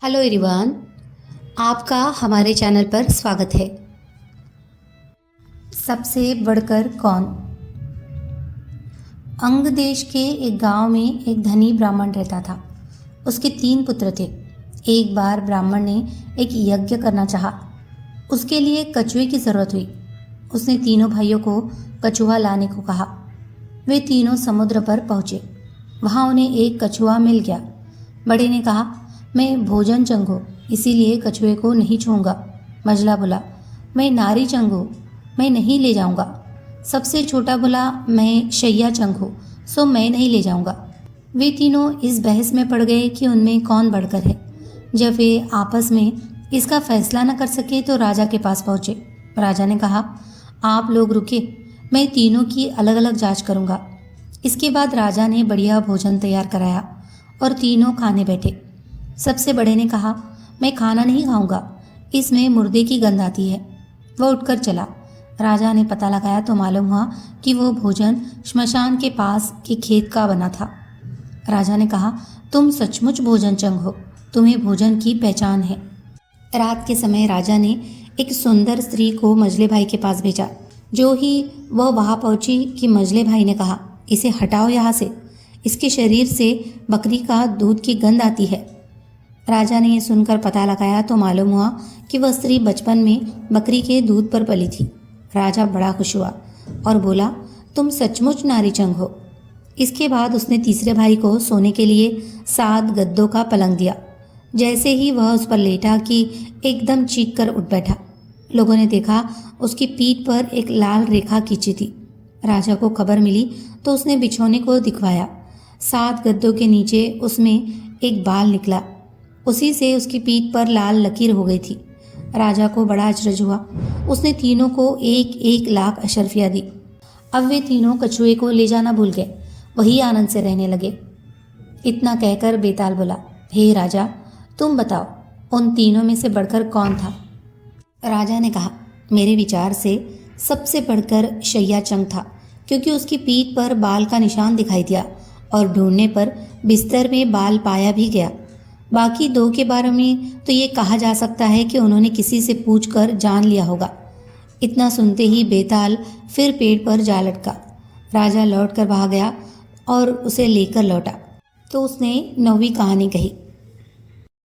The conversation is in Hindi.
हेलो एवरीवन, आपका हमारे चैनल पर स्वागत है। सबसे बढ़कर कौन? अंग देश के एक गांव में एक धनी ब्राह्मण रहता था। उसके 3 पुत्र थे। एक बार ब्राह्मण ने एक यज्ञ करना चाहा। उसके लिए कछुए की ज़रूरत हुई। उसने तीनों भाइयों को कछुआ लाने को कहा। वे तीनों समुद्र पर पहुँचे। वहाँ उन्हें एक कछुआ मिल गया। बड़े ने कहा, मैं भोजन चंग हूँ, इसीलिए कछुए को नहीं छूऊंगा। मझला बोला, मैं नारी चंग हूँ, मैं नहीं ले जाऊंगा। सबसे छोटा बोला, मैं शैया चंग हूँ, सो मैं नहीं ले जाऊंगा। वे तीनों इस बहस में पड़ गए कि उनमें कौन बढ़कर है। जब वे आपस में इसका फैसला न कर सके तो राजा के पास पहुँचे। राजा ने कहा, आप लोग रुकिए, मैं तीनों की अलग अलग जांच करूंगा। इसके बाद राजा ने बढ़िया भोजन तैयार कराया और तीनों खाने बैठे। सबसे बड़े ने कहा, मैं खाना नहीं खाऊंगा, इसमें मुर्दे की गंध आती है। वह उठकर चला। राजा ने पता लगाया तो मालूम हुआ कि वो भोजन श्मशान के पास के खेत का बना था। राजा ने कहा, तुम सचमुच भोजन चंग हो, तुम्हें भोजन की पहचान है। रात के समय राजा ने एक सुंदर स्त्री को मजले भाई के पास भेजा। जो ही वह वहाँ पहुंची कि मजले भाई ने कहा, इसे हटाओ यहाँ से, इसके शरीर से बकरी का दूध की गंध आती है। राजा ने यह सुनकर पता लगाया तो मालूम हुआ कि वह स्त्री बचपन में बकरी के दूध पर पली थी। राजा बड़ा खुश हुआ और बोला, तुम सचमुच नारी चंग हो। इसके बाद उसने तीसरे भाई को सोने के लिए 7 गद्दों का पलंग दिया। जैसे ही वह उस पर लेटा कि एकदम चीख कर उठ बैठा। लोगों ने देखा उसकी पीठ पर एक लाल रेखा खींची थी। राजा को खबर मिली तो उसने बिछौने को दिखवाया। 7 गद्दों के नीचे उसमें एक बाल निकला। उसी से उसकी पीठ पर लाल लकीर हो गई थी। राजा को बड़ा अचरज हुआ। उसने तीनों को 1-1 लाख अशर्फियाँ दी। अब वे तीनों कछुए को ले जाना भूल गए, वही आनंद से रहने लगे। इतना कहकर बेताल बोला, हे राजा, तुम बताओ, उन तीनों में से बढ़कर कौन था? राजा ने कहा, मेरे विचार से सबसे बढ़कर शैया चंग था, क्योंकि उसकी पीठ पर बाल का निशान दिखाई दिया और ढूंढने पर बिस्तर में बाल पाया भी गया। बाकी 2 के बारे में तो ये कहा जा सकता है कि उन्होंने किसी से पूछकर जान लिया होगा। इतना सुनते ही बेताल फिर पेड़ पर जा लटका। राजा लौट कर भाग गया और उसे लेकर लौटा तो उसने 9वीं कहानी कही।